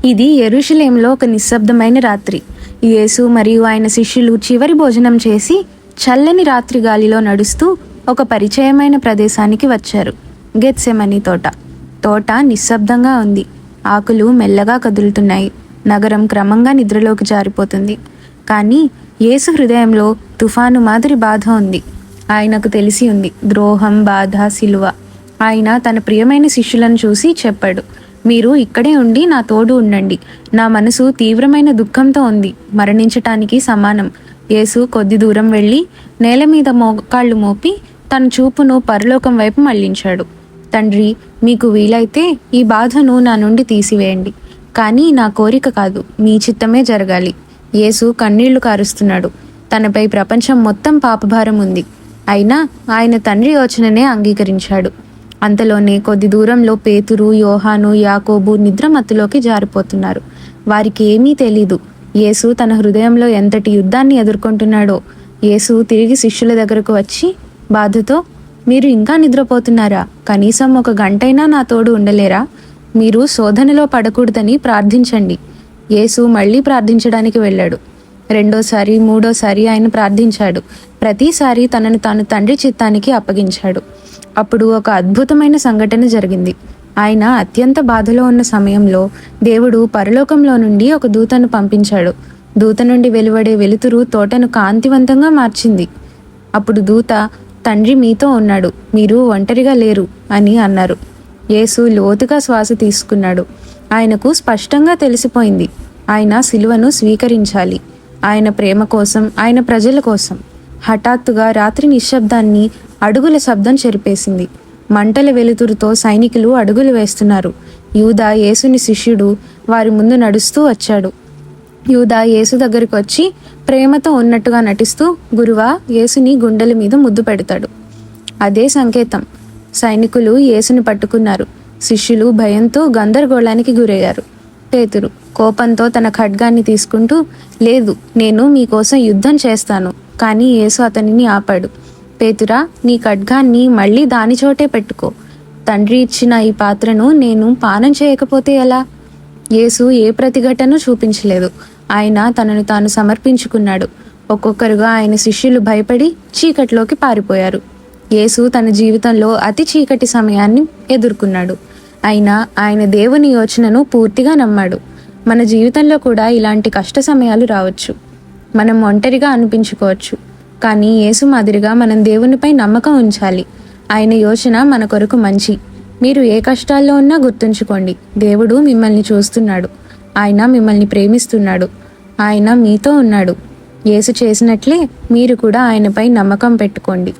ఇది యెరూషలేములో ఒక నిశ్శబ్దమైన రాత్రి. యేసు మరియు ఆయన శిష్యులు చివరి భోజనం చేసి చల్లని రాత్రి గాలిలో నడుస్తూ ఒక పరిచయమైన ప్రదేశానికి వచ్చారు. గెత్సెమనీ తోట. తోట నిశ్శబ్దంగా ఉంది. ఆకులు మెల్లగా కదులుతున్నాయి. నగరం క్రమంగా నిద్రలోకి జారిపోతుంది. కానీ యేసు హృదయంలో తుఫాను మాదిరి బాధ ఉంది. ఆయనకు తెలిసి ఉంది, ద్రోహం, బాధ, సిలువ. ఆయన తన ప్రియమైన శిష్యులను చూసి చెప్పాడు, మీరు ఇక్కడే ఉండి నా తోడు ఉండండి. నా మనసు తీవ్రమైన దుఃఖంతో ఉంది, మరణించటానికి సమానం. యేసు కొద్ది దూరం వెళ్ళి నేల మీద మోకాళ్ళు మోపి తన చూపును పరలోకం వైపు మళ్లించాడు. తండ్రి, మీకు వీలైతే ఈ బాధను నా నుండి తీసివేయండి. కానీ నా కోరిక కాదు, మీ చిత్తమే జరగాలి. యేసు కన్నీళ్లు కారుస్తున్నాడు. తనపై ప్రపంచం మొత్తం పాపభారం ఉంది. అయినా ఆయన తండ్రి యోచననే అంగీకరించాడు. అంతలోనే కొద్ది దూరంలో పేతురు, యోహాను, యాకోబు నిద్రమత్తులోకి జారిపోతున్నారు. వారికి ఏమీ తెలీదు యేసు తన హృదయంలో ఎంతటి యుద్ధాన్ని ఎదుర్కొంటున్నాడో. యేసు తిరిగి శిష్యుల దగ్గరకు వచ్చి బాధతో, మీరు ఇంకా నిద్రపోతున్నారా? కనీసం ఒక గంటైనా నా తోడు ఉండలేరా? మీరు శోధనలో పడకూడదని ప్రార్థించండి. యేసు మళ్ళీ ప్రార్థించడానికి వెళ్ళాడు. రెండోసారి, మూడోసారి ఆయన ప్రార్థించాడు. ప్రతిసారి తనను తాను తండ్రి చిత్తానికి అప్పగించాడు. అప్పుడు ఒక అద్భుతమైన సంఘటన జరిగింది. ఆయన అత్యంత బాధలో ఉన్న సమయంలో దేవుడు పరలోకంలో నుండి ఒక దూతను పంపించాడు. దూత నుండి వెలువడే వెలుతురు తోటను కాంతివంతంగా మార్చింది. అప్పుడు దూత, తండ్రి మీతో ఉన్నాడు, మీరు ఒంటరిగా లేరు అని అన్నారు. యేసు లోతుగా శ్వాస తీసుకున్నాడు. ఆయనకు స్పష్టంగా తెలిసిపోయింది, ఆయన సిలువను స్వీకరించాలి. ఆయన ప్రేమ కోసం, ఆయన ప్రజల కోసం. హఠాత్తుగా రాత్రి నిశ్శబ్దాన్ని అడుగుల శబ్దం చెరిపేసింది. మంటల వెలుతురుతో సైనికులు అడుగులు వేస్తున్నారు. యూదా, యేసుని శిష్యుడు, వారి ముందు నడుస్తూ వచ్చాడు. యూదా యేసు దగ్గరికి వచ్చి ప్రేమతో ఉన్నట్టుగా నటిస్తూ, గురువా, యేసుని గుండెల మీద ముద్దు పెడతాడు. అదే సంకేతం. సైనికులు యేసుని పట్టుకున్నారు. శిష్యులు భయంతో గందరగోళానికి గురయ్యారు. పేతురు కోపంతో తన ఖడ్గాన్ని తీసుకుంటూ, లేదు, నేను మీకోసం యుద్ధం చేస్తాను. కానీ యేసు అతనిని ఆపాడు. పేతురా, నీ ఖడ్గాన్ని మళ్ళీ దాని చోటే పెట్టుకో. తండ్రి ఇచ్చిన ఈ పాత్రను నేను పానం చేయకపోతే ఎలా? యేసు ఏ ప్రతిఘటన చూపించలేదు. ఆయన తనను తాను సమర్పించుకున్నాడు. ఒక్కొక్కరుగా ఆయన శిష్యులు భయపడి చీకటిలోకి పారిపోయారు. యేసు తన జీవితంలో అతి చీకటి సమయాన్ని ఎదుర్కొన్నాడు. అయినా ఆయన దేవుని యోచనను పూర్తిగా నమ్మాడు. మన జీవితంలో కూడా ఇలాంటి కష్ట సమయాలు రావచ్చు. మనం ఒంటరిగా అనిపించుకోవచ్చు. కానీ యేసు మాదిరిగా మనం దేవునిపై నమ్మకం ఉంచాలి. ఆయన యోచన మన కొరకు మంచి. మీరు ఏ కష్టాల్లో ఉన్నా గుర్తుంచుకోండి, దేవుడు మిమ్మల్ని చూస్తున్నాడు. ఆయన మిమ్మల్ని ప్రేమిస్తున్నాడు. ఆయన మీతో ఉన్నాడు. యేసు చేసినట్లే మీరు కూడా ఆయనపై నమ్మకం పెట్టుకోండి.